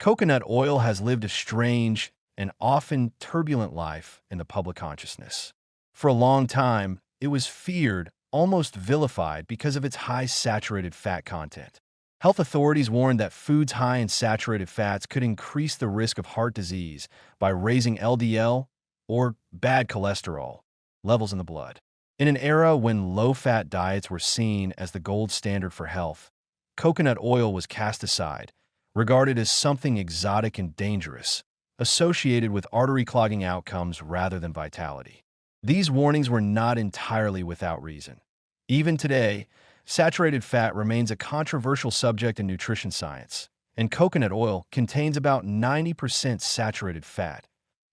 Coconut oil has lived a strange and often turbulent life in the public consciousness. For a long time, it was feared, almost vilified, because of its high saturated fat content. Health authorities warned that foods high in saturated fats could increase the risk of heart disease by raising LDL, or bad cholesterol, levels in the blood. In an era when low-fat diets were seen as the gold standard for health, coconut oil was cast aside, regarded as something exotic and dangerous, associated with artery-clogging outcomes rather than vitality. These warnings were not entirely without reason. Even today, saturated fat remains a controversial subject in nutrition science, and coconut oil contains about 90% saturated fat,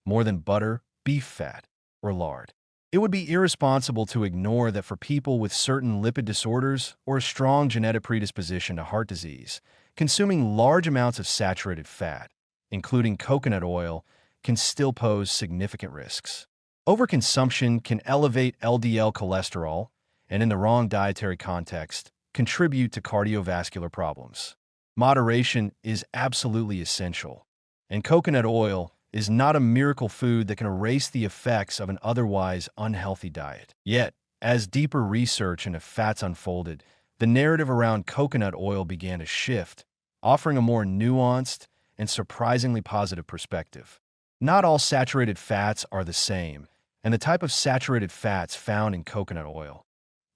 more than butter, beef fat, or lard. It would be irresponsible to ignore that for people with certain lipid disorders or a strong genetic predisposition to heart disease, consuming large amounts of saturated fat, including coconut oil, can still pose significant risks. Overconsumption can elevate LDL cholesterol and, in the wrong dietary context, contribute to cardiovascular problems. Moderation is absolutely essential, and coconut oil is not a miracle food that can erase the effects of an otherwise unhealthy diet. Yet, as deeper research into fats unfolded, the narrative around coconut oil began to shift, offering a more nuanced and surprisingly positive perspective. Not all saturated fats are the same, and the type of saturated fats found in coconut oil,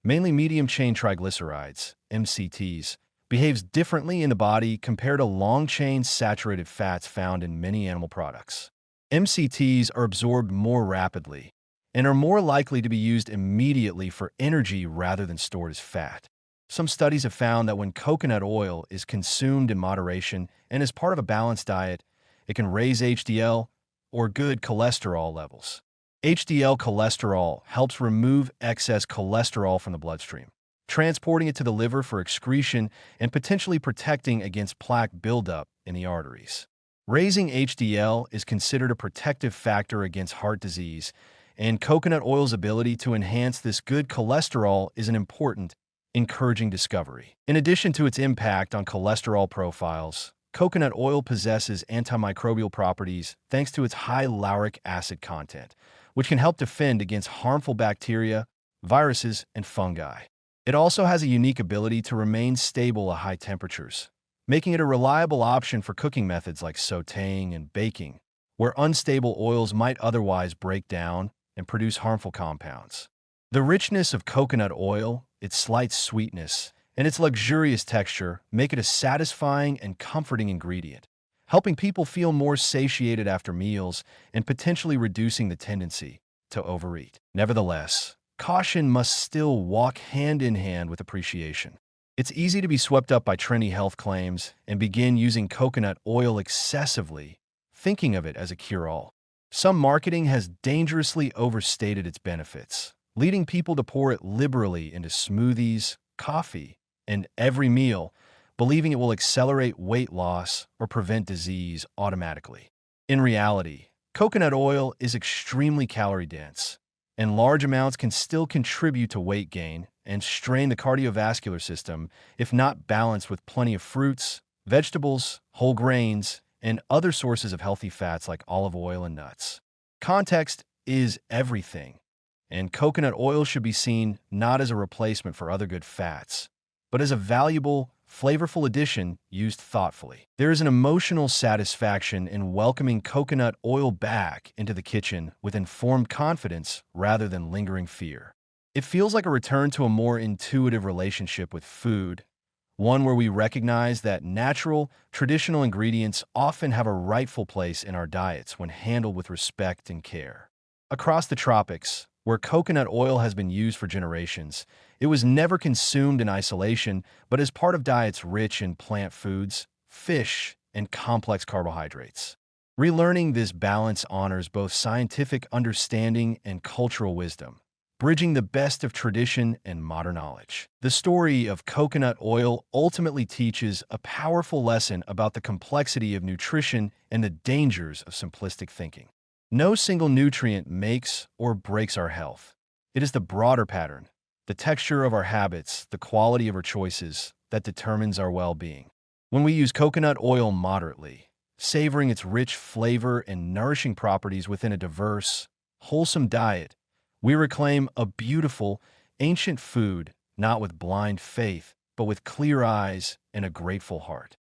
mainly medium-chain triglycerides, MCTs, behaves differently in the body compared to long-chain saturated fats found in many animal products. MCTs are absorbed more rapidly and are more likely to be used immediately for energy rather than stored as fat. Some studies have found that when coconut oil is consumed in moderation and as part of a balanced diet, it can raise HDL, or good cholesterol levels. HDL cholesterol helps remove excess cholesterol from the bloodstream, transporting it to the liver for excretion and potentially protecting against plaque buildup in the arteries. Raising HDL is considered a protective factor against heart disease, and coconut oil's ability to enhance this good cholesterol is an important, encouraging discovery. In addition to its impact on cholesterol profiles, coconut oil possesses antimicrobial properties thanks to its high lauric acid content, which can help defend against harmful bacteria, viruses, and fungi. It also has a unique ability to remain stable at high temperatures, making it a reliable option for cooking methods like sautéing and baking, where unstable oils might otherwise break down and produce harmful compounds. The richness of coconut oil, its slight sweetness, and its luxurious texture make it a satisfying and comforting ingredient, helping people feel more satiated after meals and potentially reducing the tendency to overeat. Nevertheless, caution must still walk hand in hand with appreciation. It's easy to be swept up by trendy health claims and begin using coconut oil excessively, thinking of it as a cure-all. Some marketing has dangerously overstated its benefits, leading people to pour it liberally into smoothies, coffee, and every meal, believing it will accelerate weight loss or prevent disease automatically. In reality, coconut oil is extremely calorie-dense, and large amounts can still contribute to weight gain and strain the cardiovascular system if not balanced with plenty of fruits, vegetables, whole grains, and other sources of healthy fats like olive oil and nuts. Context is everything, and coconut oil should be seen not as a replacement for other good fats, but as a valuable, flavorful addition used thoughtfully. There is an emotional satisfaction in welcoming coconut oil back into the kitchen with informed confidence rather than lingering fear. It feels like a return to a more intuitive relationship with food, one where we recognize that natural, traditional ingredients often have a rightful place in our diets when handled with respect and care. Across the tropics, where coconut oil has been used for generations, it was never consumed in isolation, but as part of diets rich in plant foods, fish, and complex carbohydrates. Relearning this balance honors both scientific understanding and cultural wisdom, bridging the best of tradition and modern knowledge. The story of coconut oil ultimately teaches a powerful lesson about the complexity of nutrition and the dangers of simplistic thinking. No single nutrient makes or breaks our health. It is the broader pattern, the texture of our habits, the quality of our choices, that determines our well-being. When we use coconut oil moderately, savoring its rich flavor and nourishing properties within a diverse, wholesome diet. We reclaim a beautiful, ancient food, not with blind faith, but with clear eyes and a grateful heart.